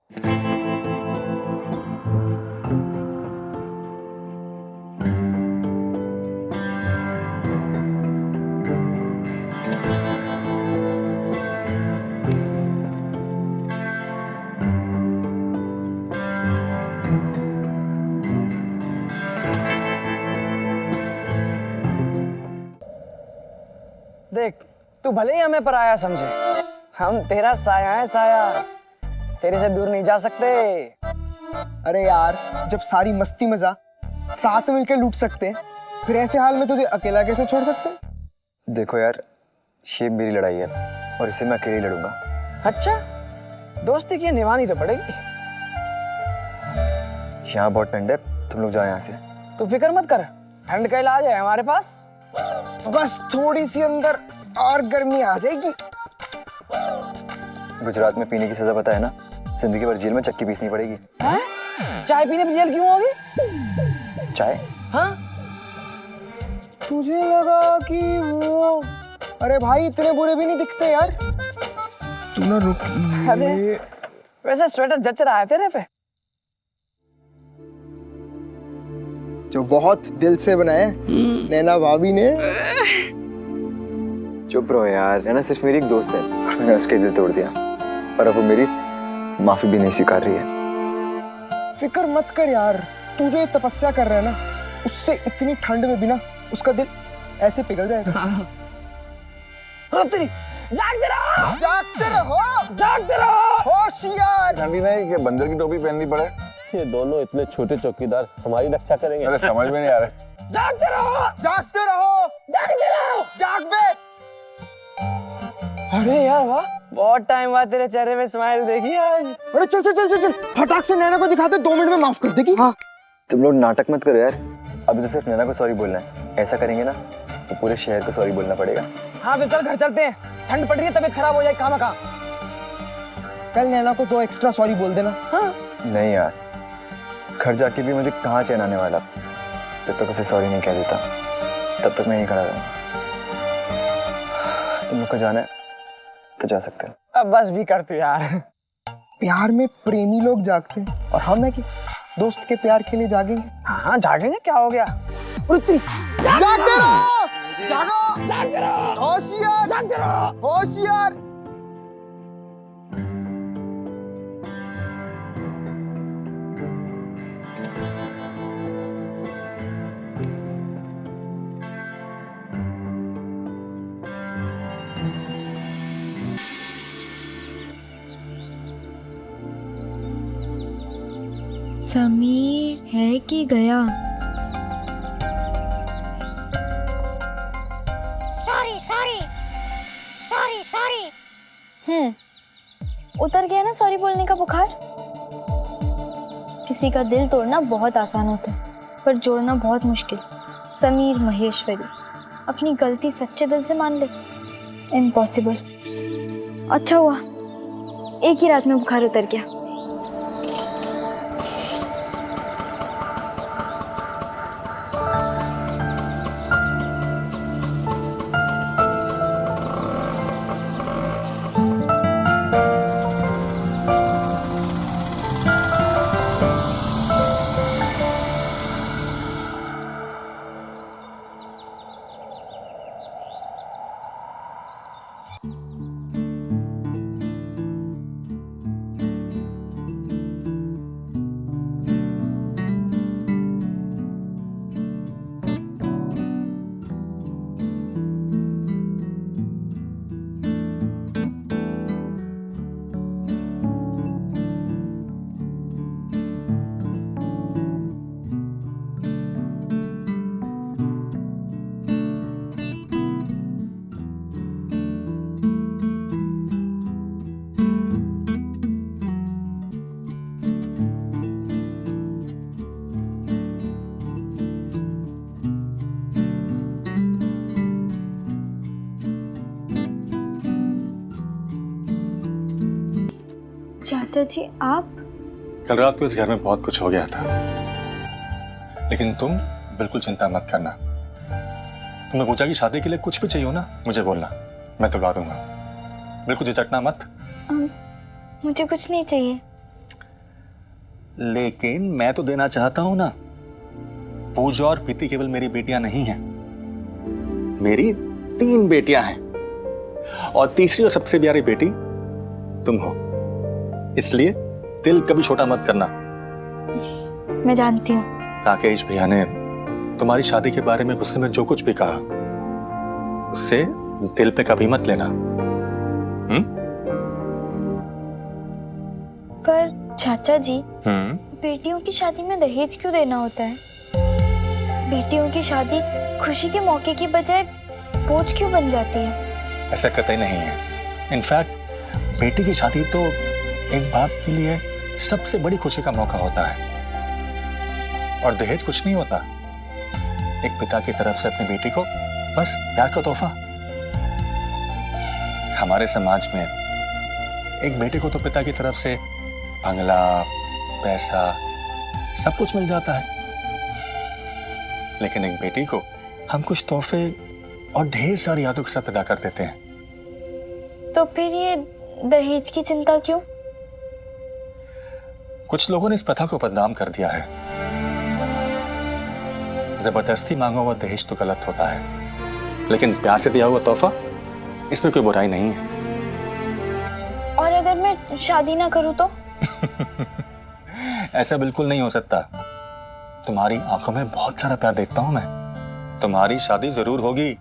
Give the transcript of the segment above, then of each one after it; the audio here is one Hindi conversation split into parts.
देख, तू भले ही हमें पराया समझे, हम तेरा साया है साया, तेरे से दूर नहीं जा सकते। अरे यार, जब सारी मस्ती मजाक साथ मिलकर लूट सकते हैं, फिर ऐसे हाल में तुझे अकेला कैसे छोड़ सकते हैं? देखो यार, ये मेरी लड़ाई है और इसे मैं अकेले लड़ूंगा। अच्छा, दोस्ती की निभानी तो पड़ेगी। यहाँ बहुत ठंड है, तुम लोग जाओ यहाँ से। तू फिक्र मत कर, ठंड का इलाज है हमारे पास। बस थोड़ी सी अंदर और गर्मी आ जाएगी। गुजरात में पीने की सजा पता है ना, जिंदगी भर जेल में चक्की पीसनी पड़ेगी। हैं? चाय पीने पर जेल क्यों होगी? चाय? हाँ? तुझे लगा कि वो, अरे भाई इतने बुरे भी नहीं दिखते यार। तू ना रुक। अरे वैसे स्वेटर जच रहा है तेरे पे। जो बहुत दिल से बनाए नैना भाभी ने। चुप रहो यार, नैना सिर्फ मेरी एक दोस्त है और मैंने उसके दिल तोड़ दिया और अब वो मेरी माफी भी नहीं स्वीकार रही है। फिक्र मत कर यार, तू जो ये तपस्या कर रहा है ना, उससे इतनी ठंड में भी ना उसका दिल ऐसे पिघल जाएगा। तेरी जागते रहो, जागते रहो, जागते रहो। होशियार। ठंडी नहीं कि बंदर की टोपी पहननी पड़े। ये दोनों इतने छोटे चौकीदार हमारी रक्षा करेंगे। अरे समझ में नहीं आ रहा। जागते रहो, जागते रहो, जागते रहो। जाग बे। अरे यार वाह, बहुत टाइम बाद तेरे चेहरे में स्माइल देखी आज। अरे चल चल चल चल चल, फटाक से नैना को दिखाते 2 मिनट में माफ कर देगी। हाँ। तुम लोग नाटक मत करो यार, अभी तो सिर्फ नैना को सॉरी बोलना है। ऐसा करेंगे ना तो पूरे शहर को सॉरी बोलना पड़ेगा। हाँ फिर चल घर चलते हैं, ठंड पड़ रही है, तबीयत खराब हो जाए कहाँ कहाँ। कल नैना को 2 एक्स्ट्रा सॉरी बोल देना। हाँ? नहीं यार, घर जाके भी मुझे कहाँ चैन आने वाला। जब तक उसे सॉरी नहीं कह देता तब तक मैं यहीं खड़ा रहूंगा। तुम लोग को जाना है तो जा सकते हो। अब बस भी कर तू यार। प्यार में प्रेमी लोग जागते हैं और हम है कि दोस्त के प्यार के लिए जागेंगे। हाँ जागेंगे, क्या हो गया। जागते रहो, जागो, जागते रहो, होशियार, जागते रहो। होशियार। समीर है कि गया? Sorry sorry sorry sorry. उतर गया ना सॉरी बोलने का बुखार। किसी का दिल तोड़ना बहुत आसान होता है पर जोड़ना बहुत मुश्किल। समीर महेश्वरी अपनी गलती सच्चे दिल से मान ले, इम्पॉसिबल। अच्छा हुआ एक ही रात में बुखार उतर गया। चाचा जी आप? कल रात को इस घर में बहुत कुछ हो गया था, लेकिन तुम बिल्कुल चिंता मत करना। तुमने पूछा कि शादी के लिए कुछ भी चाहिए हो ना, मुझे बोलना, मैं तुलवा दूंगा। बिल्कुल झिझकना मत। मुझे कुछ नहीं चाहिए। लेकिन मैं तो देना चाहता हूं ना। पूजा और प्रीति केवल मेरी बेटियां नहीं हैं, मेरी 3 बेटियां हैं और तीसरी और सबसे प्यारी बेटी तुम हो। इसलिए दिल कभी छोटा मत करना। मैं जानती हूँ। राकेश भैया ने तुम्हारी शादी के बारे में गुस्से में जो कुछ भी कहा उससे दिल पे कभी मत लेना। पर चाचा जी, बेटियों की शादी में दहेज क्यों देना होता है? बेटियों की शादी खुशी के मौके की बजाय बोझ क्यों बन जाती है? ऐसा कतई नहीं है। इनफैक्ट बेटी की शादी तो एक बाप के लिए सबसे बड़ी खुशी का मौका होता है और दहेज कुछ नहीं होता। एक पिता की तरफ से अपनी बेटी को बस प्यार का तोहफा। हमारे समाज में एक बेटे को तो पिता की तरफ से बंगला, पैसा, सब कुछ मिल जाता है, लेकिन एक बेटी को हम कुछ तोहफे और ढेर सारी यादों के साथ अदा कर देते हैं। तो फिर ये दहेज की चिंता क्यों? कुछ लोगों ने इस प्रथा को बदनाम कर दिया है। जबरदस्ती मांगा हुआ दहेज तो गलत होता है, लेकिन प्यार से दिया हुआ तोहफा, इसमें कोई बुराई नहीं है। और अगर मैं शादी ना करूं तो? ऐसा बिल्कुल नहीं हो सकता। तुम्हारी आंखों में बहुत सारा प्यार देखता हूं मैं। तुम्हारी शादी जरूर होगी।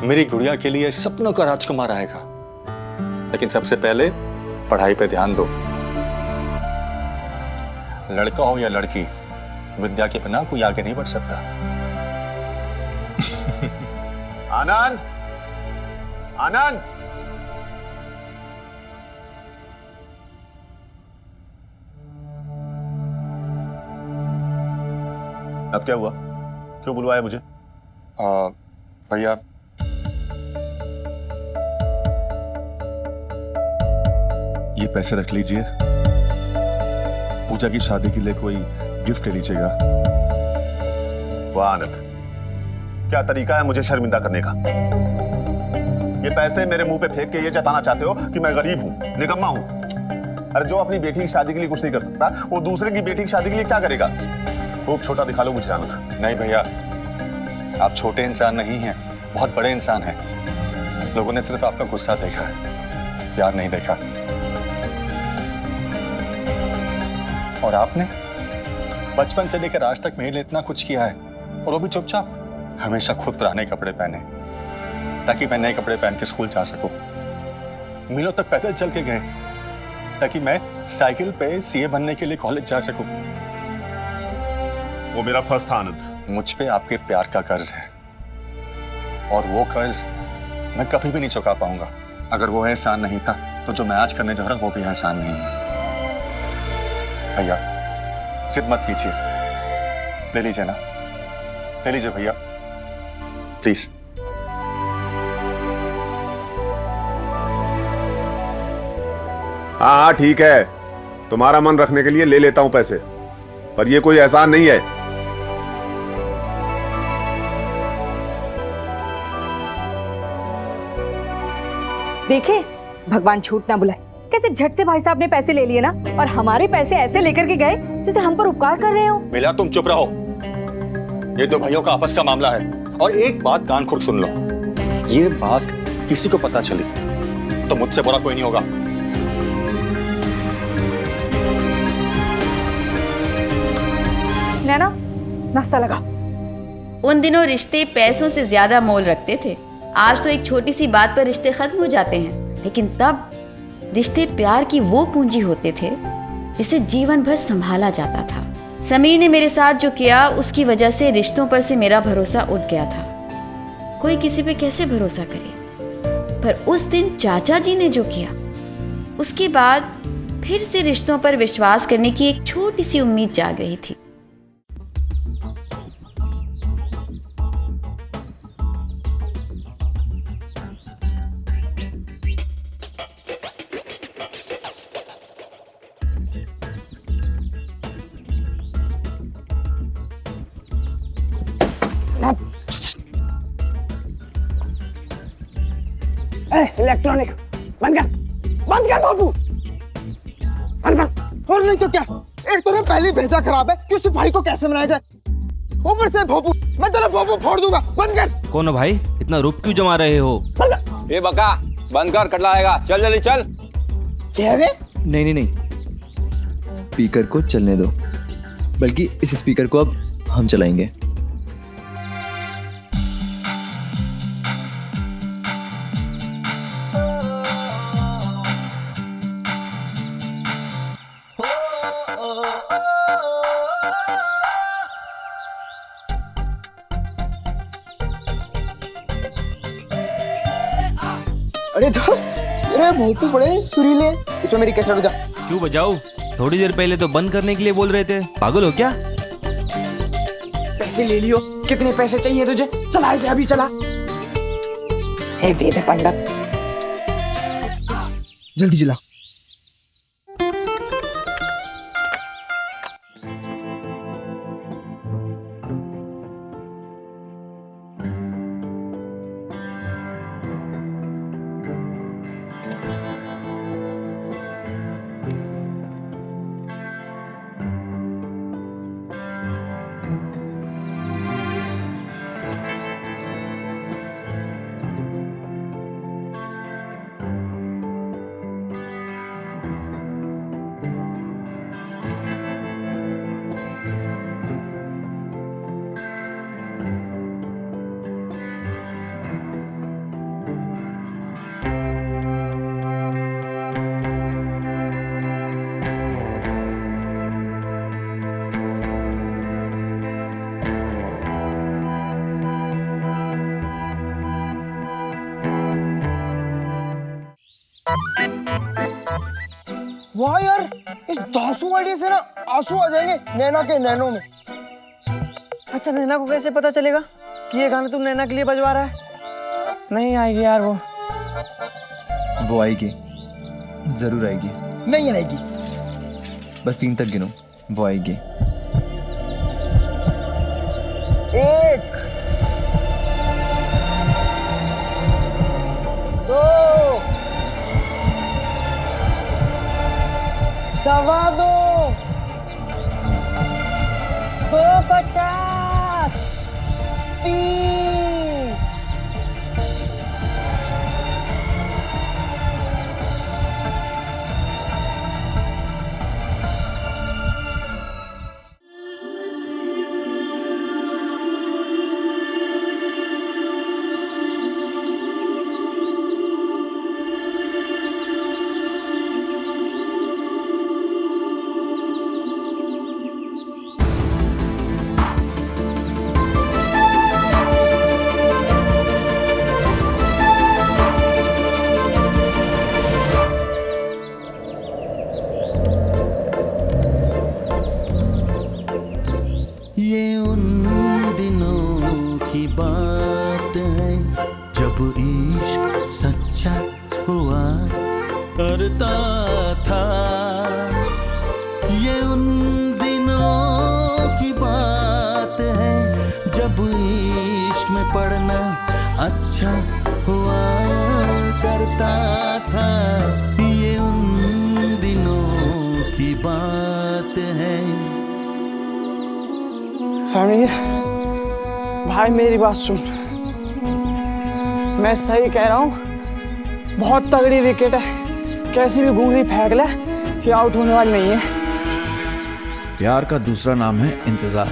मेरी गुड़िया के लिए सपनों का राजकुमार आएगा, लेकिन सबसे पहले पढ़ाई पे ध्यान दो। लड़का हो या लड़की, विद्या के बिना कोई आगे नहीं बढ़ सकता। आनंद, आनंद, अब क्या हुआ? क्यों बुलवाया मुझे? भैया, ये पैसे रख लीजिए, पूजा की शादी के लिए कोई गिफ्ट ले लीजिएगा। वाह आनंद, क्या तरीका है मुझे शर्मिंदा करने का। ये पैसे मेरे मुंह पे फेंक के ये जताना चाहते हो कि मैं गरीब हूं, निकम्मा हूं। अरे जो अपनी बेटी की शादी के लिए कुछ नहीं कर सकता, वो दूसरे की बेटी की शादी के लिए क्या करेगा? खूब छोटा दिखा लो मुझे आनंद। नहीं भैया, आप छोटे इंसान नहीं हैं, बहुत बड़े इंसान हैं। लोगों ने सिर्फ आपका गुस्सा देखा है, प्यार नहीं देखा। और आपने बचपन से लेकर आज तक मेरे लिए इतना कुछ किया है, और वो भी चुपचाप। हमेशा खुद पुराने कपड़े पहने ताकि मैं नए कपड़े पहन के स्कूल जा सकूं। मीलों तक पैदल चल के गए ताकि मैं साइकिल पे सीए बनने के लिए कॉलेज जा सकूं। वो मेरा फर्ज था आनंद। मुझ पे आपके प्यार का कर्ज है, और वो कर्ज मैं कभी भी नहीं चुका पाऊंगा। अगर वो एहसान नहीं था तो जो मैं आज करने जा रहा हूं वो भी एहसान नहीं है। भैया जिद मत कीजिए, ले लीजिए ना, ले लीजिए भैया प्लीज। हाँ ठीक है, तुम्हारा मन रखने के लिए ले लेता हूं पैसे, पर ये कोई एहसान नहीं है। देखे, भगवान झूठ ना बुलाए, कैसे झट से भाई साहब ने पैसे ले लिए ना, और हमारे पैसे ऐसे लेकर के गए जैसे हम पर उपकार कर रहे हो। मिला, तुम चुप रहो। ये दो भाइयों का आपस का मामला है, और एक बात कान खोल सुन लो, ये बात किसी को पता चली तो मुझसे बुरा कोई नहीं होगा। नैना, नाश्ता लगा। उन दिनों रिश्ते पैसों से ज्यादा मोल रखते थे। आज तो एक छोटी सी बात पर रिश्ते खत्म हो जाते हैं, लेकिन तब रिश्ते प्यार की वो पूंजी होते थे जिसे जीवन भर संभाला जाता था। समीर ने मेरे साथ जो किया, उसकी वजह से रिश्तों पर से मेरा भरोसा उठ गया था। कोई किसी पे कैसे भरोसा करे, पर उस दिन चाचा जी ने जो किया, उसके बाद फिर से रिश्तों पर विश्वास करने की एक छोटी सी उम्मीद जाग रही थी। इलेक्ट्रॉनिक बंद कर बाबू। और नहीं तो क्या, एक तो ना पहले भेजा खराब है कि उस भाई को कैसे मनाया जाए, ऊपर से भोपू। मैं तेरा भोपू फोड़ दूंगा, बंद कर। कौन हो भाई, इतना रूप क्यों जमा रहे हो? ये बका बंद कर, कटला आएगा। चल जल्दी चल। क्या है? नहीं नहीं नहीं, स्पीकर को चलने दो, बल्कि इस स्पीकर को अब हम चलाएंगे। अरे दोस्त, मेरे भोपू बड़े सुरीले, इसमें मेरी कैसेट बजा। क्यों बजाओ? थोड़ी देर पहले तो बंद करने के लिए बोल रहे थे, पागल हो क्या? पैसे ले लियो, कितने पैसे चाहिए तुझे? चला इसे अभी, चला। हे दे दे पंडित, जल्दी चला। वाह यार, इस दासू आइडिया से ना आंसू आ जाएंगे नैना के नैनों में। अच्छा, नैना को कैसे पता चलेगा कि ये गाना तुम नैना के लिए बजवा रहा है? नहीं आएगी यार वो आएगी, जरूर आएगी। नहीं आएगी। बस 3 तक गिनो, वो आएगी। 1 2 सवा 2 250 3 ये उन दिनों की बात है जब इश्क सच्चा हुआ करता था। ये उन दिनों की बात है जब इश्क में पढ़ना अच्छा हुआ करता था। ये उन दिनों की बात है। समीर भाई, मेरी बात सुन, मैं सही कह रहा हूँ। बहुत तगड़ी विकेट है, कैसी भी घूंघरी फेंक ले, ये आउट होने वाली नहीं है। प्यार का दूसरा नाम है इंतजार।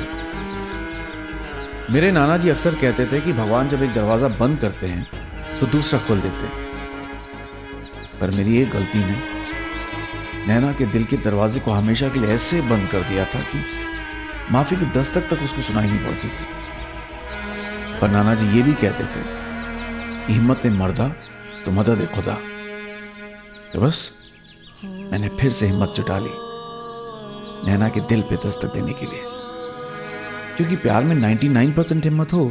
मेरे नाना जी अक्सर कहते थे कि भगवान जब एक दरवाजा बंद करते हैं तो दूसरा खोल देते हैं, पर मेरी एक गलती ने नैना के दिल के दरवाजे को हमेशा के लिए ऐसे बंद कर दिया था कि माफी की दस्तक तक उसको सुनाई नहीं पड़ती थी। पर नाना जी ये भी कहते थे, हिम्मत मर्दा तो मदद है खुदा। तो बस मैंने फिर से हिम्मत जुटा ली नैना के दिल पे दस्तक देने के लिए, क्योंकि प्यार में 99% हिम्मत हो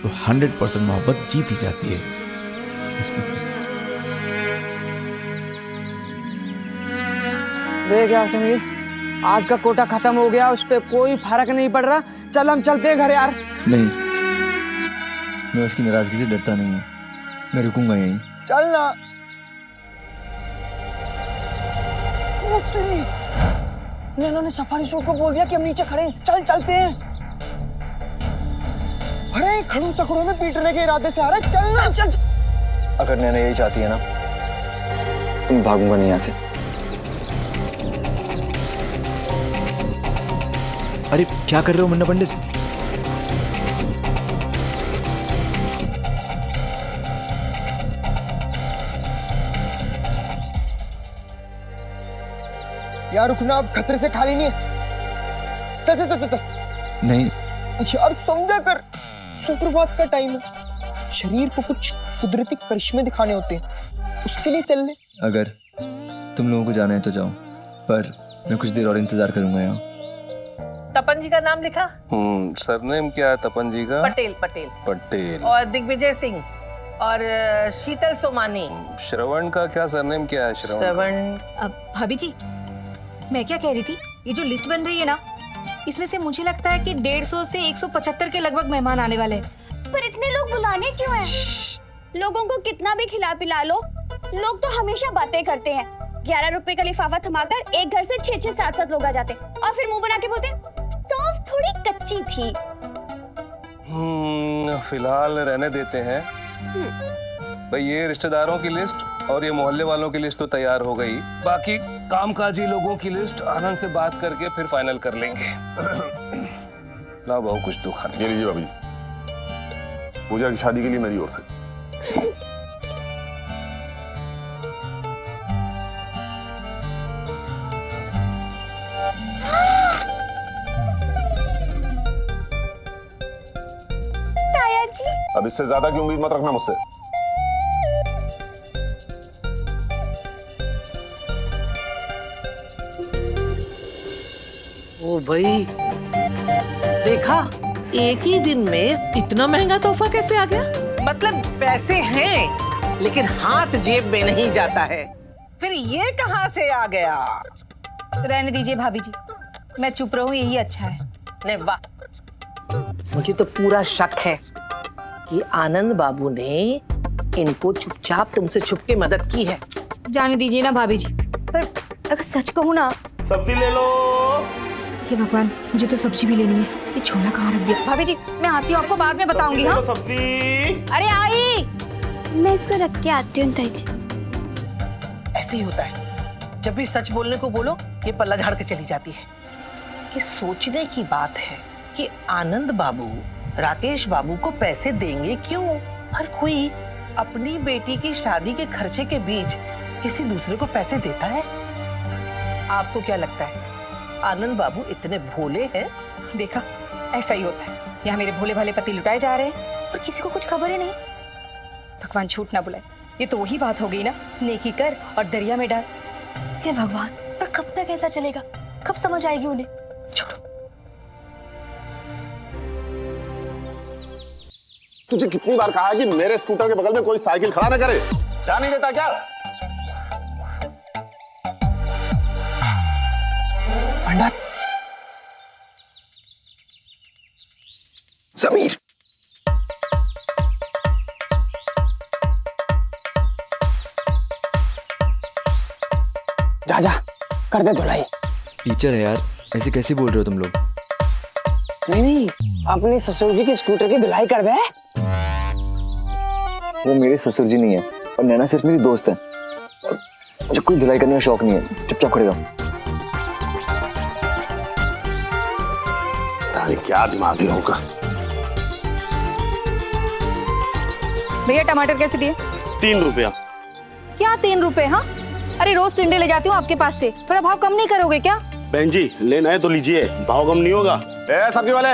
तो 100% मोहब्बत जीत ही जाती है। देख यार समीर, आज का कोटा खत्म हो गया, उस पर कोई फर्क नहीं पड़ रहा। चल हम चलते हैं घर यार। नहीं, मैं उसकी नाराजगी से डरता नहीं हूँ, मैं रुकूंगा यहीं। चल ना। नैना ने सफारी सूट को बोल दिया कि हम नीचे खड़े हैं, चल चलते हैं। अरे खड़ू सखड़ू में पीटने के इरादे से आ रहा है, चल ना चल, चल। अगर नैना यही चाहती है ना, तुम भागूंगा नहीं यहाँ से। अरे क्या कर रहे हो मुन्ना पंडित? यार रुकना, अब खतरे से खाली नहीं है। चल चल चल चल। नहीं यार समझा कर, सुप्रभात का टाइम है, शरीर को कुछ कुदरती करिश्मे दिखाने होते हैं, उसके लिए चल ले। अगर तुम लोगों को जाना है तो जाओ, पर मैं कुछ देर और इंतजार करूंगा यहाँ। तपन जी का नाम लिखा? सरनेम क्या है तपन जी का? पटेल। पटेल पटेल। और दिग्विजय सिंह और शीतल सोमानी। श्रवण का क्या सरनेम क्या है? श्रवण। भाभी जी, मैं क्या कह रही थी, ये जो लिस्ट बन रही है ना, इसमें से मुझे लगता है कि 150 से 175 के लगभग मेहमान आने वाले हैं। पर इतने लोग बुलाने क्यों हैं? लोगों को कितना भी खिला पिला लो, लोग तो हमेशा बातें करते हैं। 11 रुपए का लिफाफा थमाकर एक घर से 6-6 7-7 लोग आ जाते और फिर मुंह बना के बोलते सौंफ थोड़ी कच्ची थी। फिलहाल रहने देते हैं भाई। ये रिश्तेदारों की लिस्ट और ये मोहल्ले वालों की लिस्ट तो तैयार हो गई, बाकी कामकाजी लोगों की लिस्ट आनंद से बात करके फिर फाइनल कर लेंगे। लाओ बहू कुछ तो खाने। ये लीजिए भाभी, पूजा की शादी के लिए मेरी ओर से। अब इससे ज्यादा की उम्मीद मत रखना मुझसे। ओ भाई, देखा, एक ही दिन में इतना महंगा तोहफा कैसे आ गया? मतलब पैसे हैं लेकिन हाथ जेब में नहीं जाता है, फिर ये कहां से आ गया? रहने दीजिए भाभी जी, मैं चुप रहूं यही अच्छा है। नहीं वाह, मुझे तो पूरा शक है कि आनंद बाबू ने इनको चुपचाप तुमसे छुप के मदद की है। जाने दीजिए ना भाभी जी, पर अगर सच कहूँ ना। सब्जी ले लो। हे भगवान, मुझे तो सब्जी भी लेनी है। ये छोला कहाँ रख दिया? भाभी जी मैं आती हूँ, आपको बाद में बताऊंगी। हाँ सब्जी। अरे आई, मैं इसको रख के आती हूँ ताई जी। ऐसे ही होता है, जब भी सच बोलने को बोलो ये पल्ला झाड़ के चली जाती है। कि सोचने की बात है कि आनंद बाबू राकेश बाबू को पैसे देंगे क्यों? हर कोई अपनी बेटी की शादी के खर्चे के बीच किसी दूसरे को पैसे देता है? आपको क्या लगता है आनंद बाबू इतने भोले हैं? देखा, ऐसा ही होता है। यहाँ मेरे भोले भाले पति लुटाए जा रहे हैं और किसी को कुछ खबर ही नहीं। भगवान झूठ ना बुलाए, ये तो वही बात हो गई ना, नेकी कर और दरिया में डाल। हे भगवान, पर कब तक ऐसा चलेगा? कब समझ आएगी उन्हें? छोड़ो। तुझे कितनी बार कहा है कि मेरे स्कूटर के बगल में कोई साइकिल खड़ा न करे? क्या नहीं देता क्या? पंडित समीर, जा जा कर दे धुलाई। टीचर है यार, ऐसे कैसे बोल रहे हो तुम लोग? नहीं, अपने ससुर जी के स्कूटर की धुलाई कर दे। वो मेरे ससुर जी नहीं है और नैना सिर्फ मेरी दोस्त है। मुझे कोई धुलाई करने का शौक नहीं है, चुपचाप खड़े रहो। तारी क्या दिमाग ही होगा। भैया टमाटर कैसे दिए? 3 रुपया। क्या 3 रुपए? हाँ, अरे रोज टिंडे ले जाती हूँ आपके पास से, थोड़ा भाव कम नहीं करोगे क्या? बहन जी लेना है तो लीजिए, भाव कम नहीं होगा। ए सब्जी वाले,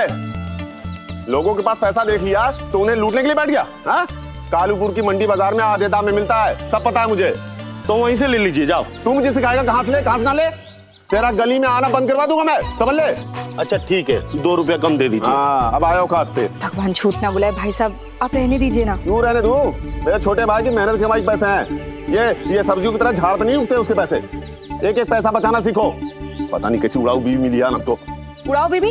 लोगों के पास पैसा देख लिया तो उन्हें लूटने के लिए बैठ गया? हाँ? कालूपुर की मंडी बाजार में आधे दाम में मिलता है, सब पता है मुझे, तो वहीं से ले लीजिए। जाओ, तू मुझे सिखाएगा कहाँ से ले कहाँ से ना ले? तेरा गली में आना बंद करवा दूंगा मैं, समझ ले? अच्छा ठीक है, 2 रुपया कम दे दीजिए। हाँ, अब आयो खास पे। भगवान झूठ ना बुलाए भाई साहब, आप रहने दीजिए ना। क्यों रहने दूं? मेरे छोटे भाई की मेहनत के कमाई पैसे हैं। ये सब्जियों की तरह झाड़ पे नहीं उगते उसके पैसे। एक एक पैसा बचाना सीखो। पता नहीं कैसी उड़ाऊ बीवी मिली यार हमको। उड़ाऊ बीवी?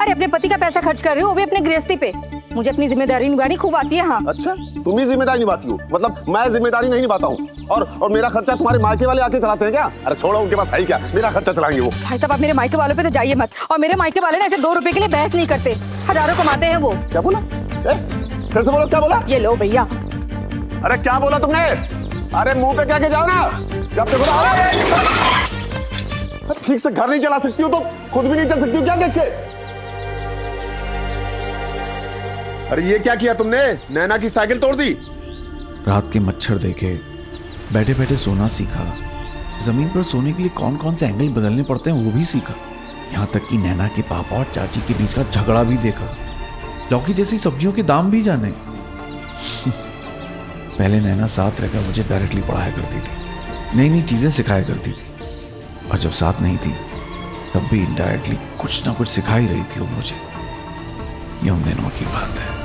अरे अपने पति का पैसा खर्च कर रहे हो, वो भी अपने गृहस्थी पे। मुझे अपनी जिम्मेदारी निभानी खूब आती है। हाँ। अच्छा, तुम ही जिम्मेदारी निभाती हो? मतलब मैं जिम्मेदारी नहीं निभाता हूँ? और मेरा खर्चा तुम्हारे मायके वाले आके चलाते हैं क्या? अरे छोड़ो, उनके पास है ही क्या, मेरा खर्चा चलाएंगे वो। भाई साहब, आप मेरे मायके वालों पे तो जाइए मत। और मेरे मायके वाले ना ऐसे 2 रुपए के लिए बहस नहीं करते, हजारों कमाते हैं वो। क्या बोला? फिर से बोलो, क्या बोला? ये लो भैया। अरे क्या बोला तुमने? अरे मुंह पे क्या के जाओ ना, जब देखो ठीक से घर नहीं चला सकती हो तो खुद भी नहीं चल सकती हो क्या देख के? अरे ये क्या किया तुमने? नैना की साइकिल तोड़ दी। रात के मच्छर देखे, बैठे बैठे सोना सीखा, जमीन पर सोने के लिए कौन कौन से एंगल बदलने पड़ते हैं वो भी सीखा। यहाँ तक कि नैना के पापा और चाची के बीच का झगड़ा भी देखा, लौकी जैसी सब्जियों के दाम भी जाने। पहले नैना साथ रहकर मुझे डायरेक्टली पढ़ाया करती थी, नई नई चीजें सिखाया करती थी, और जब साथ नहीं थी तब भी इनडायरेक्टली कुछ ना कुछ सिखा ही रही थी वो मुझे। ये उन दिनों की बात है।